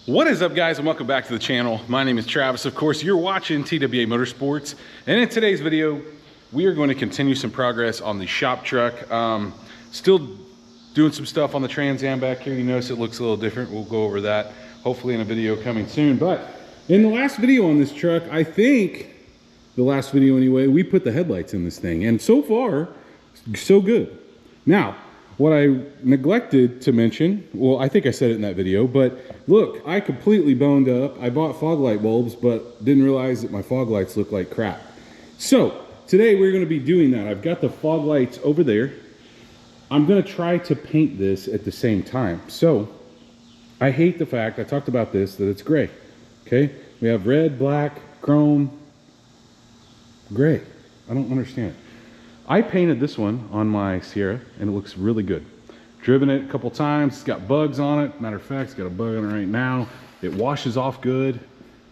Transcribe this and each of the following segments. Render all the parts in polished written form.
What is up, guys, and welcome back to the channel. My name is Travis. Of course, you're watching TWA Motorsports, and in today's video we are going to continue some progress on the shop truck. Still doing some stuff on the Trans Am back here. You notice it looks a little different. We'll go over that hopefully in a video coming soon. But in the last video on this truck, I think the last video anyway, we put the headlights in this thing, and so far so good. Now, what I neglected to mention, well, I think I said it in that video, but look, I completely boned up. I bought fog light bulbs, but didn't realize that my fog lights look like crap. So today we're going to be doing that. I've got the fog lights over there. I'm going to try to paint this at the same time. So I hate the fact, I talked about this, that it's gray. Okay, we have red, black, chrome, gray. I don't understand it. I painted this one on my Sierra and it looks really good. Driven it a couple times, it's got bugs on it. Matter of fact, it's got a bug on it right now. It washes off good.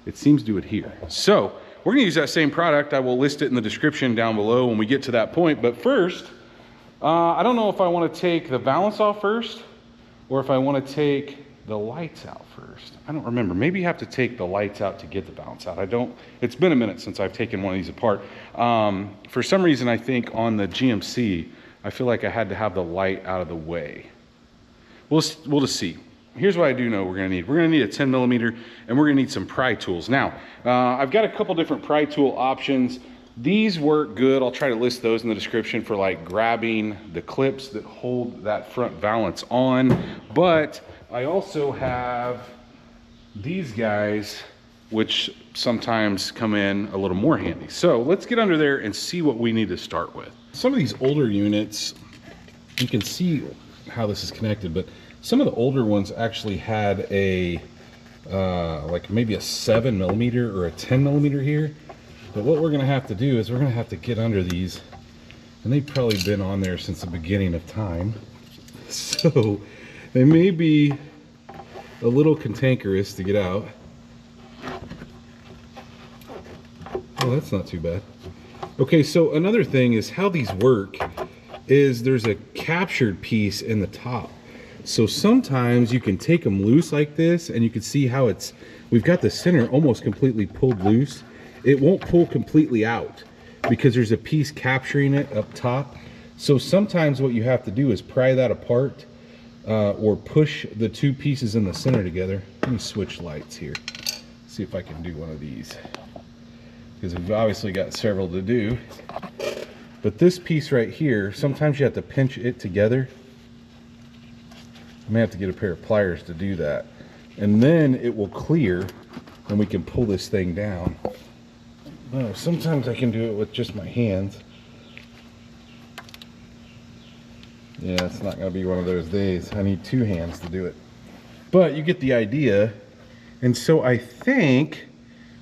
It seems to adhere. So we're gonna use that same product. I will list it in the description down below when we get to that point. But first, I don't know if I wanna take the valance off first or if I wanna take the lights out first. I don't remember. Maybe you have to take the lights out to get the valance out. It's been a minute since I've taken one of these apart. For some reason, I think on the GMC, I feel like I had to have the light out of the way. We'll just see. Here's what I do know we're gonna need. We're gonna need a 10mm and we're gonna need some pry tools. Now, I've got a couple different pry tool options. These work good. I'll try to list those in the description for like grabbing the clips that hold that front valance on. But I also have these guys, which sometimes come in a little more handy. So let's get under there and see what we need to start with. Some of these older units, you can see how this is connected, but some of the older ones actually had a, like maybe a 7mm or a 10mm here. But what we're gonna have to do is we're gonna have to get under these, and they've probably been on there since the beginning of time. So they may be a little cantankerous to get out. Oh, that's not too bad. Okay, so another thing is how these work is there's a captured piece in the top. So sometimes you can take them loose like this and you can see how we've got the center almost completely pulled loose. It won't pull completely out because there's a piece capturing it up top. So sometimes what you have to do is pry that apart or push the two pieces in the center together. Let me switch lights here. See if I can do one of these, because we've obviously got several to do. But this piece right here, sometimes you have to pinch it together. I may have to get a pair of pliers to do that. And then it will clear and we can pull this thing down. Oh, sometimes I can do it with just my hands. Yeah, it's not going to be one of those days. I need two hands to do it. But you get the idea. And so I think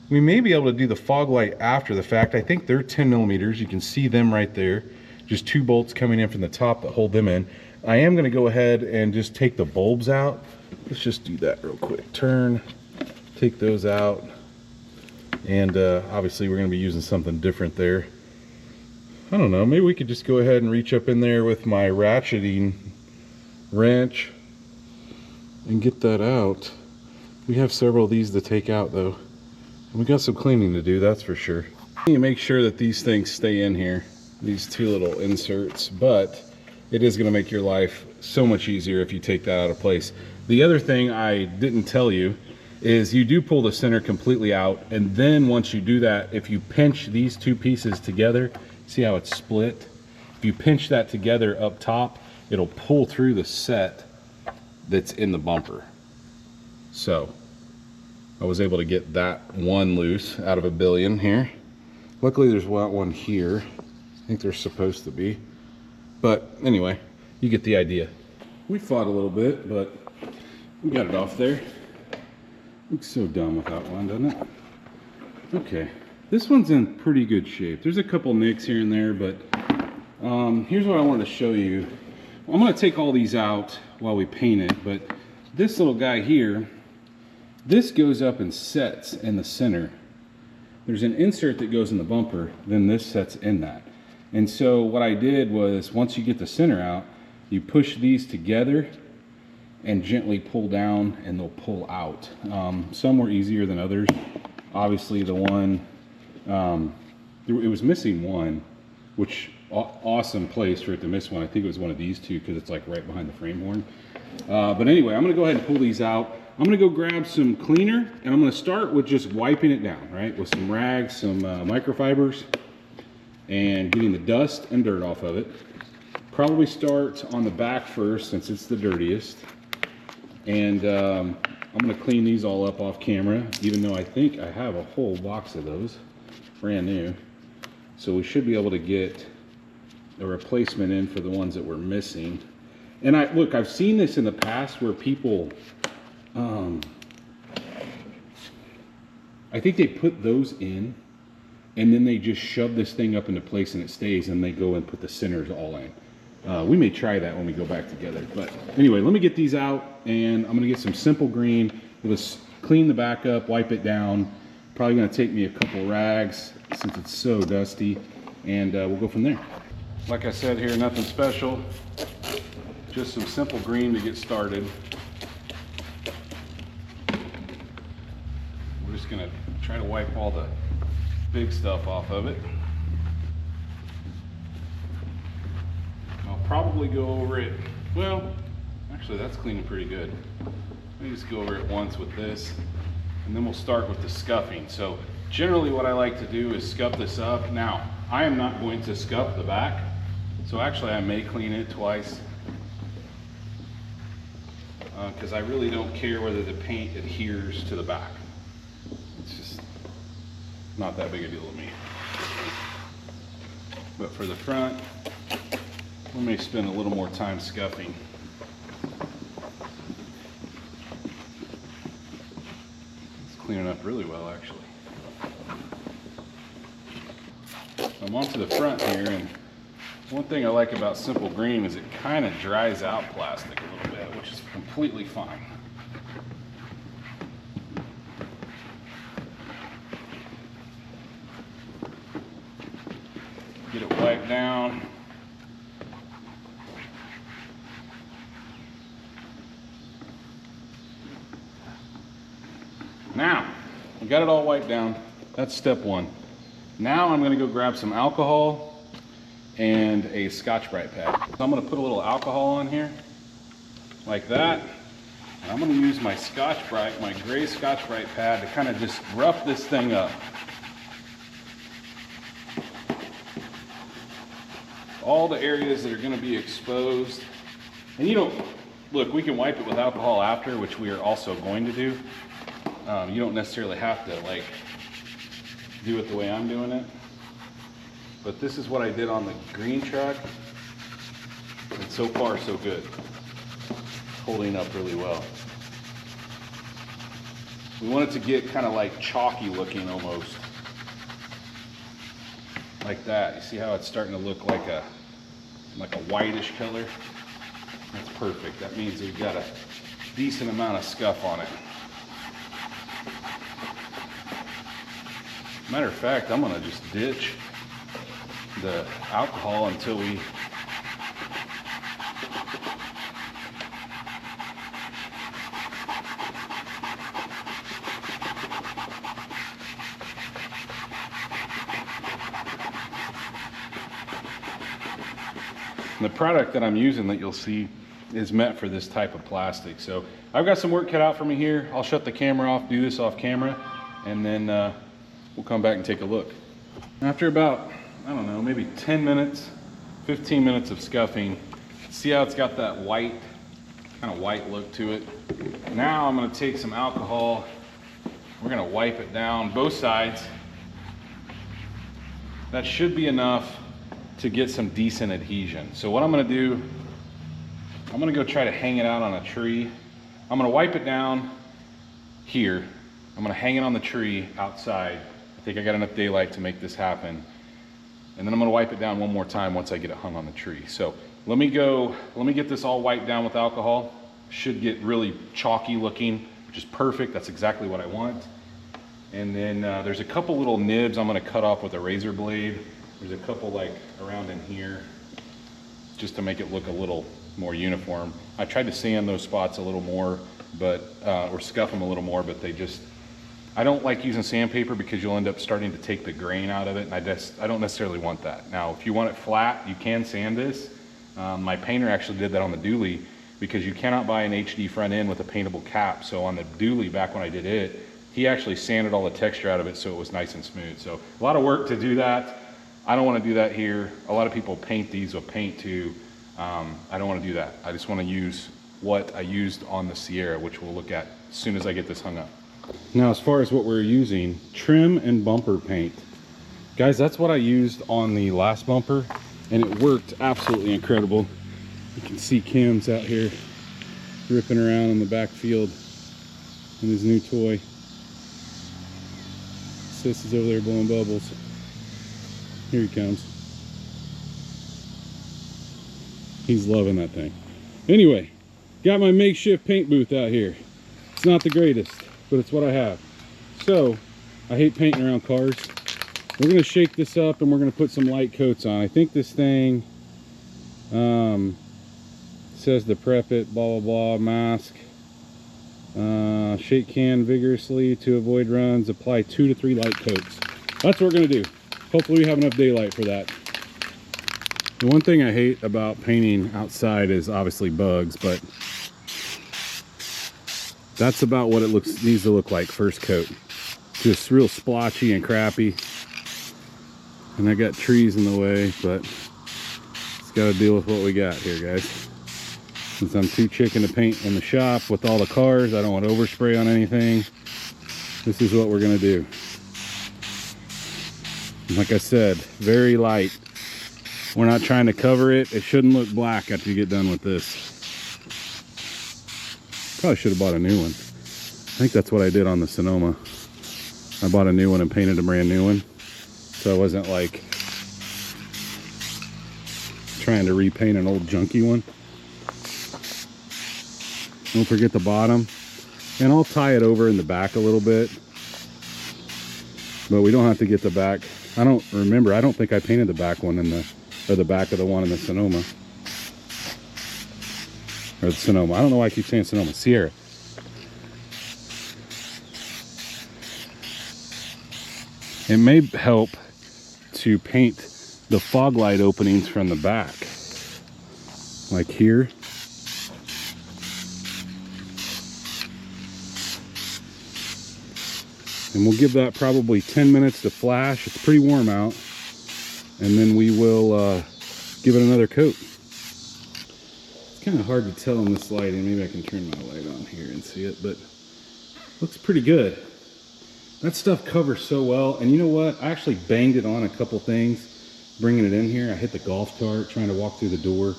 we may be able to do the fog light after the fact. I think they're 10mm. You can see them right there. Just two bolts coming in from the top that hold them in. I am going to go ahead and just take the bulbs out. Let's just do that real quick. Turn, take those out. And obviously we're going to be using something different there. I don't know, maybe we could just go ahead and reach up in there with my ratcheting wrench and get that out. We have several of these to take out though. And we got some cleaning to do, that's for sure. You need to make sure that these things stay in here, these two little inserts, but it is going to make your life so much easier if you take that out of place. The other thing I didn't tell you is you do pull the center completely out, and then once you do that, if you pinch these two pieces together, see how it's split? If you pinch that together up top, it'll pull through the set that's in the bumper. So I was able to get that one loose out of a billion here. Luckily there's one here. I think there's supposed to be. But anyway, you get the idea. We fought a little bit, but we got it off there. Looks so dumb without one, doesn't it? Okay. This one's in pretty good shape. There's a couple nicks here and there, but here's what I wanted to show you. I'm going to take all these out while we paint it, but this little guy here, this goes up and sets in the center. There's an insert that goes in the bumper, then this sets in that. And so what I did was, once you get the center out, you push these together and gently pull down and they'll pull out. Some were easier than others. Obviously the one, it was missing one, which awesome place for it to miss one. I think it was one of these two because it's like right behind the frame horn. But anyway, I'm gonna go ahead and pull these out. I'm gonna go grab some cleaner and I'm gonna start with just wiping it down, right? With some rags, some microfibers, and getting the dust and dirt off of it. Probably start on the back first since it's the dirtiest. And I'm gonna clean these all up off camera, even though I think I have a whole box of those, brand new. So we should be able to get a replacement in for the ones that we're missing. And look, I've seen this in the past where people, I think they put those in and then they just shove this thing up into place and it stays, and they go and put the centers all in. We may try that when we go back together. But anyway, let me get these out, and I'm gonna get some simple green. Let's clean the back up, wipe it down. Probably gonna take me a couple rags since it's so dusty, and we'll go from there. Like I said here, nothing special. Just some simple green to get started. We're just gonna try to wipe all the big stuff off of it. I'll probably go over it, well, actually that's cleaning pretty good. Let me just go over it once with this, and then we'll start with the scuffing. So generally what I like to do is scuff this up. Now, I am not going to scuff the back, so actually I may clean it twice, because I really don't care whether the paint adheres to the back. It's just not that big a deal to me. But for the front, we may spend a little more time scuffing. It's cleaning up really well, actually. I'm onto the front here, and one thing I like about simple green is it kind of dries out plastic a little bit, which is completely fine. Get it wiped down. Now, we got it all wiped down. That's step one. Now I'm gonna go grab some alcohol and a Scotch-Brite pad. So I'm gonna put a little alcohol on here, like that. And I'm gonna use my Scotch-Brite, my gray Scotch-Brite pad, to kind of just rough this thing up. All the areas that are gonna be exposed. And you don't, look, we can wipe it with alcohol after, which we are also going to do. You don't necessarily have to like do it the way I'm doing it. But this is what I did on the green truck. And so far, so good. Holding up really well. We want it to get kind of like chalky looking almost. Like that. You see how it's starting to look like a whitish color? That's perfect. That means we've got a decent amount of scuff on it. Matter of fact, I'm gonna just ditch the alcohol until we the product that I'm using that you'll see is meant for this type of plastic. So I've got some work cut out for me here. I'll shut the camera off, do this off camera, and then we'll come back and take a look. After about, I don't know, maybe 10 minutes, 15 minutes of scuffing, see how it's got that white, kind of white look to it. Now I'm gonna take some alcohol, we're gonna wipe it down both sides. That should be enough to get some decent adhesion. So what I'm gonna do, I'm gonna go try to hang it out on a tree. I'm gonna wipe it down here. I'm gonna hang it on the tree outside. I think I got enough daylight to make this happen. And then I'm gonna wipe it down one more time once I get it hung on the tree. So let me get this all wiped down with alcohol. Should get really chalky looking, which is perfect. That's exactly what I want. And then there's a couple little nibs I'm gonna cut off with a razor blade. There's a couple like around in here, just to make it look a little more uniform. I tried to sand those spots a little more, but or scuff them a little more, but they just, I don't like using sandpaper because you'll end up starting to take the grain out of it, and I don't necessarily want that. Now, if you want it flat, you can sand this. My painter actually did that on the dually, because you cannot buy an HD front end with a paintable cap. So on the dually, back when I did it, he actually sanded all the texture out of it so it was nice and smooth. So a lot of work to do that. I don't want to do that here. A lot of people paint these with paint too. I don't want to do that. I just want to use what I used on the Sierra, which we'll look at as soon as I get this hung up. Now, as far as what we're using, trim and bumper paint. Guys, that's what I used on the last bumper, and it worked absolutely incredible. You can see Cam's out here ripping around in the back field in his new toy. Sis is over there blowing bubbles. Here he comes. He's loving that thing. Anyway, got my makeshift paint booth out here. It's not the greatest, but it's what I have. So, I hate painting around cars. We're gonna shake this up and we're gonna put some light coats on. I think this thing says to prep it, blah, blah, blah, mask. Shake can vigorously to avoid runs. Apply 2 to 3 light coats. That's what we're gonna do. Hopefully we have enough daylight for that. The one thing I hate about painting outside is obviously bugs, but that's about what it needs to look like first coat. Just real splotchy and crappy. And I got trees in the way, but it's got to deal with what we got here, guys. Since I'm too chicken to paint in the shop with all the cars, I don't want to overspray on anything. This is what we're going to do. Like I said, very light. We're not trying to cover it. It shouldn't look black after you get done with this. Probably should have bought a new one. I think that's what I did on the Sonoma. I bought a new one and painted a brand new one. So I wasn't like trying to repaint an old junky one. Don't forget the bottom. And I'll tie it over in the back a little bit. But we don't have to get the back. I don't remember. I don't think I painted the back one in the back of the one in the Sonoma. Or the Sonoma. I don't know why I keep saying Sonoma. Sierra. It may help to paint the fog light openings from the back. Like here. And we'll give that probably 10 minutes to flash. It's pretty warm out. And then we will give it another coat. It's kind of hard to tell in this lighting. Maybe I can turn my light on here and see it, but looks pretty good. That stuff covers so well. And you know what? I actually banged it on a couple things, bringing it in here. I hit the golf cart trying to walk through the door,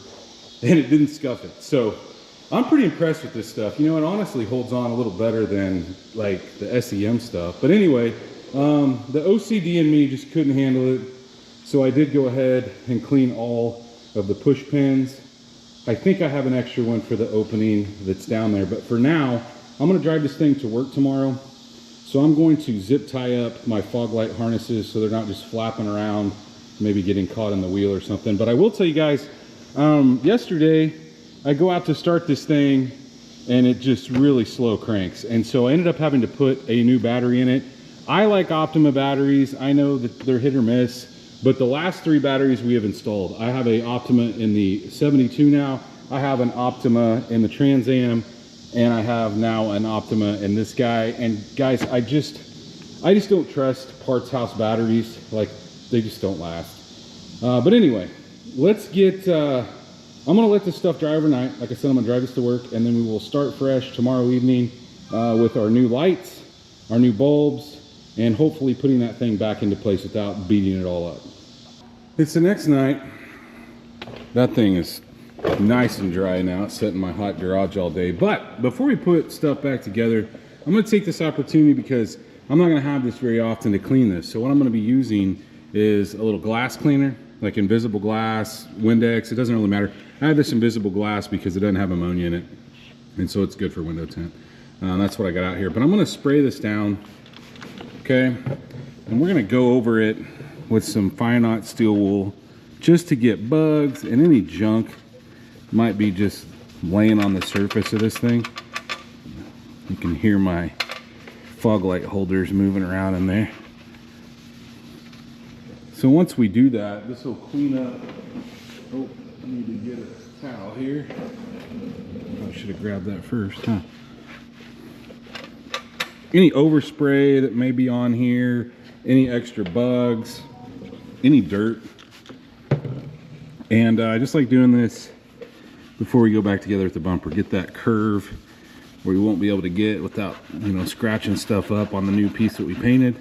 and it didn't scuff it. So I'm pretty impressed with this stuff. You know, it honestly holds on a little better than like the SEM stuff. But anyway, the OCD in me just couldn't handle it. So I did go ahead and clean all of the push pins. I think I have an extra one for the opening that's down there. But for now, I'm gonna drive this thing to work tomorrow. So I'm going to zip tie up my fog light harnesses so they're not just flapping around, maybe getting caught in the wheel or something. But I will tell you guys, yesterday, I go out to start this thing and it just really slow cranks. And so I ended up having to put a new battery in it. I like Optima batteries. I know that they're hit or miss, but the last 3 batteries we have installed. I have a Optima in the 72 now. I have an Optima in the Trans Am, and I have now an Optima in this guy. And guys, I just don't trust Parts House batteries. Like, they just don't last. But anyway, let's get, I'm gonna let this stuff dry overnight. Like I said, I'm gonna drive this to work, and then we will start fresh tomorrow evening with our new lights, our new bulbs, and hopefully putting that thing back into place without beating it all up. It's the next night. That thing is nice and dry now. It's sitting in my hot garage all day. But before we put stuff back together, I'm gonna take this opportunity because I'm not gonna have this very often to clean this. So what I'm gonna be using is a little glass cleaner, like invisible glass, Windex, it doesn't really matter. I have this invisible glass because it doesn't have ammonia in it. And so it's good for window tint. That's what I got out here. But I'm gonna spray this down, okay? And we're gonna go over it with some fine aught steel wool just to get bugs and any junk Might be just laying on the surface of this thing. You can hear my fog light holders moving around in there. So once we do that, this will clean up. Oh, I need to get a towel here. I should have grabbed that first, huh? Any overspray that may be on here, any extra bugs, any dirt. And I just like doing this before we go back together with the bumper. Get that curve where you won't be able to get without, you know, scratching stuff up on the new piece that we painted.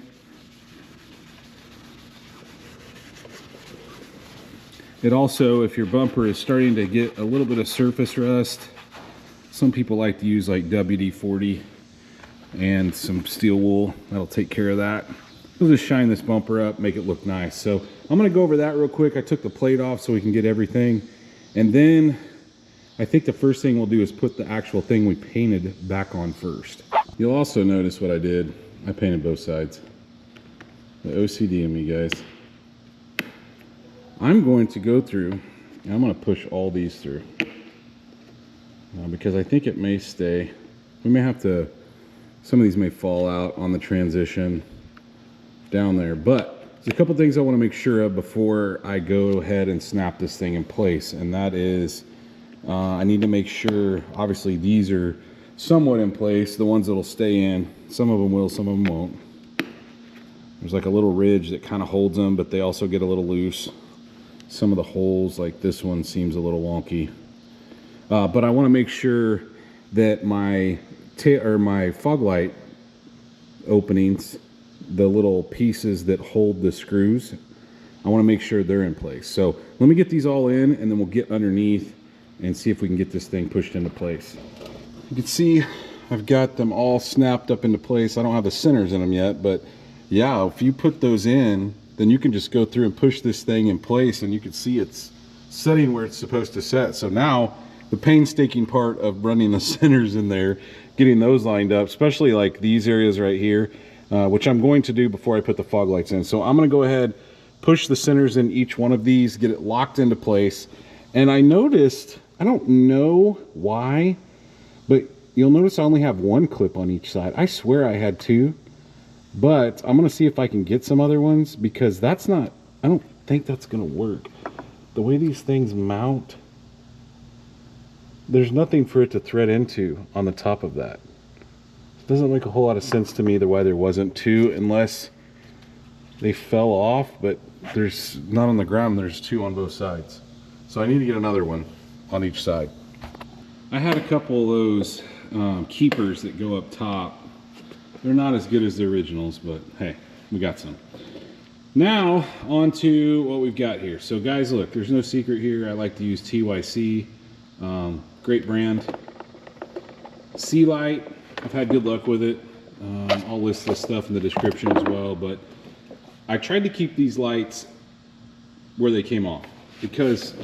It also, if your bumper is starting to get a little bit of surface rust, some people like to use like WD-40 and some steel wool. That'll take care of that. We'll just shine this bumper up, make it look nice. So I'm gonna go over that real quick. I took the plate off so we can get everything. And then I think the first thing we'll do is put the actual thing we painted back on first. You'll also notice what I did. I painted both sides. The OCD in me, guys. I'm going to go through and I'm going to push all these through because I think it may stay. We may have to, some of these may fall out on the transition down there, but there's a couple things I want to make sure of before I go ahead and snap this thing in place, and that is I need to make sure, obviously these are somewhat in place, the ones that'll stay in. Some of them will, some of them won't. There's like a little ridge that kind of holds them, but they also get a little loose. Some of the holes, like this one, seems a little wonky. But I want to make sure that my fog light openings, the little pieces that hold the screws, I want to make sure they're in place. So let me get these all in, and then we'll get underneath and see if we can get this thing pushed into place. You can see I've got them all snapped up into place. I don't have the centers in them yet, but yeah, if you put those in, then you can just go through and push this thing in place, and you can see it's setting where it's supposed to set. So now the painstaking part of running the centers in there, getting those lined up, especially like these areas right here, which I'm going to do before I put the fog lights in. So I'm going to go ahead, push the centers in each one of these, get it locked into place. And I noticed, I don't know why, but you'll notice I only have one clip on each side. I swear I had two. But I'm going to see if I can get some other ones, because that's not, I don't think that's going to work. The way these things mount, there's nothing for it to thread into on the top of that. It doesn't make a whole lot of sense to me the why there wasn't two, unless they fell off, but there's not on the ground, there's two on both sides. So I need to get another one on each side. I had a couple of those keepers that go up top. They're not as good as the originals, but hey, we got some. Now, on to what we've got here. So guys, look, there's no secret here. I like to use TYC, great brand. Sea Light, I've had good luck with it. I'll list this stuff in the description as well, but I tried to keep these lights where they came off, because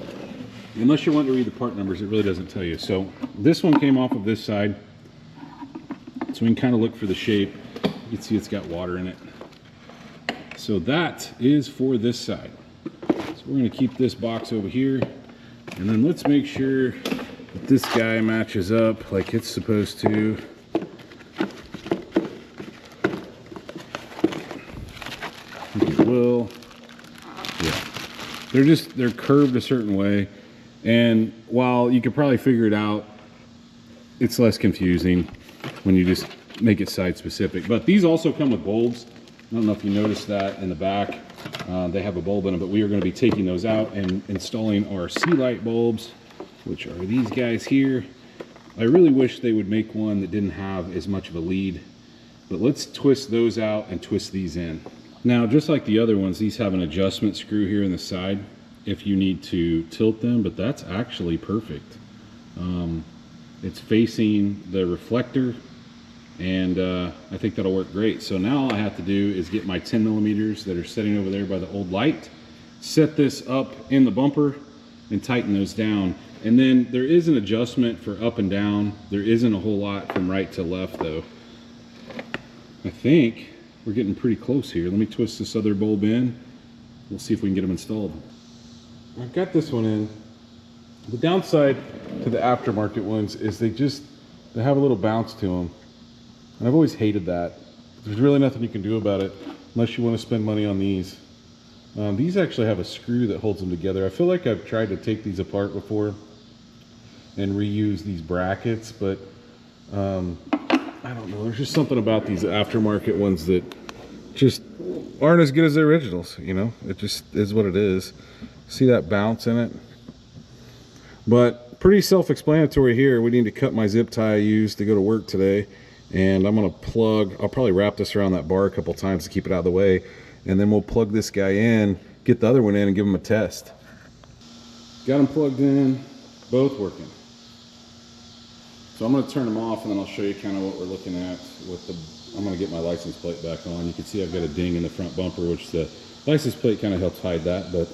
unless you want to read the part numbers, it really doesn't tell you. So this one came off of this side. So we can kind of look for the shape. You can see it's got water in it. So that is for this side. So we're going to keep this box over here. And then let's make sure that this guy matches up like it's supposed to. I think it will. Yeah. They're curved a certain way. And while you could probably figure it out, it's less confusing when you just make it side specific. But these also come with bulbs. I don't know if you noticed that in the back. They have a bulb in them, but we are going to be taking those out and installing our Sea Light bulbs, which are these guys here. I really wish they would make one that didn't have as much of a lead, but let's twist those out and twist these in. Now, just like the other ones, these have an adjustment screw here in the side if you need to tilt them, but that's actually perfect. It's facing the reflector, and I think that'll work great. So now all I have to do is get my 10 millimeters that are sitting over there by the old light, set this up in the bumper, and tighten those down. And then there is an adjustment for up and down. There isn't a whole lot from right to left though. I think we're getting pretty close here. Let me twist this other bulb in. We'll see if we can get them installed. I've got this one in. The downside to the aftermarket ones is they have a little bounce to them. And I've always hated that. There's really nothing you can do about it unless you want to spend money on these. These actually have a screw that holds them together. I feel like I've tried to take these apart before and reuse these brackets, but I don't know. There's just something about these aftermarket ones that just aren't as good as the originals, you know? It just is what it is. See that bounce in it? But pretty self-explanatory here. We need to cut my zip tie I used to go to work today, and I'm gonna plug, I'll probably wrap this around that bar a couple times to keep it out of the way, and then we'll plug this guy in, get the other one in, and give him a test. Got them plugged in, both working. So I'm going to turn them off, and then I'll show you kind of what we're looking at with the, I'm going to get my license plate back on. You can see I've got a ding in the front bumper, which the license plate kind of helps hide that, but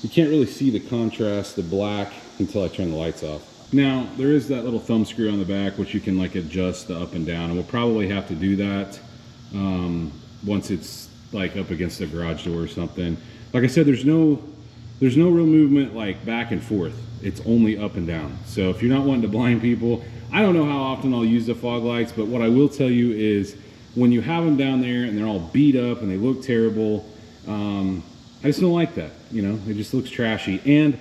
you can't really see the contrast, the black, until I turn the lights off. Now, there is that little thumb screw on the back, which you can like adjust the up and down, and we'll probably have to do that once it's like up against a garage door or something. Like I said, there's no real movement like back and forth. It's only up and down. So if you're not wanting to blind people, I don't know how often I'll use the fog lights, but what I will tell you is when you have them down there and they're all beat up and they look terrible, I just don't like that. You know, it just looks trashy. And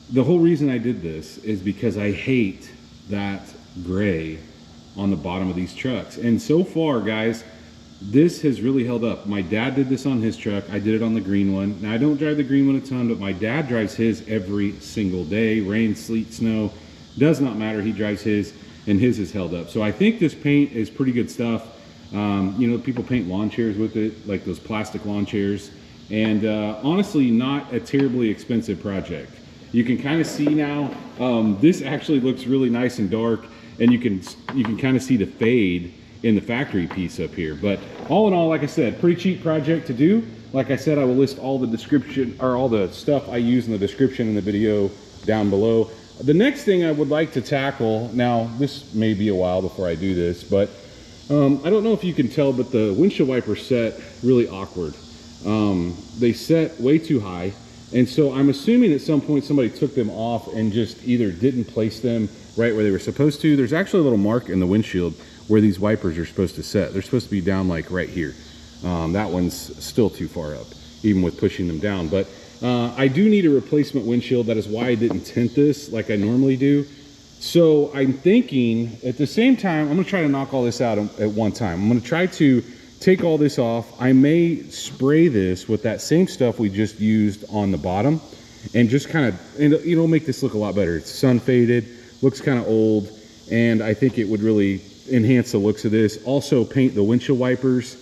the whole reason I did this is because I hate that gray on the bottom of these trucks. And so far, guys, this has really held up. My dad did this on his truck. I did it on the green one. Now, I don't drive the green one a ton, but my dad drives his every single day. Rain, sleet, snow, does not matter. He drives his, and his has held up. So I think this paint is pretty good stuff. You know, people paint lawn chairs with it, like those plastic lawn chairs. And honestly, not a terribly expensive project. You can kind of see now, this actually looks really nice and dark, and you can kind of see the fade in the factory piece up here. But all in all, like I said, pretty cheap project to do. Like I said, I will list all the description, or all the stuff I use in the description in the video down below. The next thing I would like to tackle, now this may be a while before I do this, but I don't know if you can tell, but the windshield wipers set really awkward. They set way too high, and so I'm assuming at some point somebody took them off and just either didn't place them right where they were supposed to. There's actually a little mark in the windshield where these wipers are supposed to set. They're supposed to be down like right here. That one's still too far up, even with pushing them down. But I do need a replacement windshield. That is why I didn't tint this like I normally do. So I'm thinking at the same time, I'm gonna try to knock all this out at one time. I'm gonna try to take all this off. I may spray this with that same stuff we just used on the bottom, and just kind of, and it'll make this look a lot better. It's sun faded, looks kind of old, and I think it would really enhance the looks of this. Also paint the windshield wipers,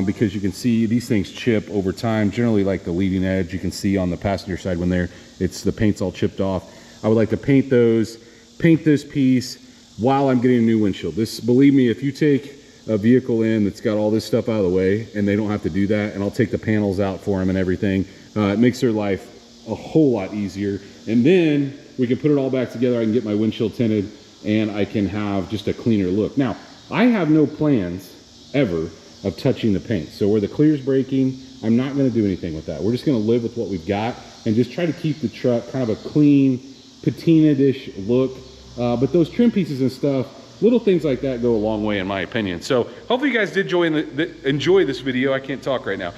because you can see these things chip over time. Generally, like the leading edge, you can see on the passenger side when the paint's all chipped off. I would like to paint those, paint this piece while I'm getting a new windshield. This, believe me, if you take a vehicle in that's got all this stuff out of the way and they don't have to do that, and I'll take the panels out for them and everything, it makes their life a whole lot easier. And then we can put it all back together. I can get my windshield tinted, and I can have just a cleaner look. Now, I have no plans ever of touching the paint. So where the clear's breaking, I'm not gonna do anything with that. We're just gonna live with what we've got and just try to keep the truck kind of a clean, patina-ish look. But those trim pieces and stuff, little things like that go a long way in my opinion. So hopefully you guys did enjoy this video. I can't talk right now.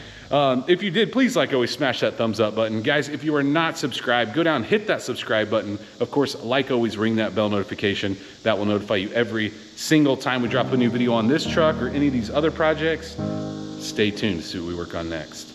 If you did, please, like always, smash that thumbs up button. Guys, if you are not subscribed, go down, hit that subscribe button. Of course, like always, ring that bell notification. That will notify you every single time we drop a new video on this truck or any of these other projects. Stay tuned to see what we work on next.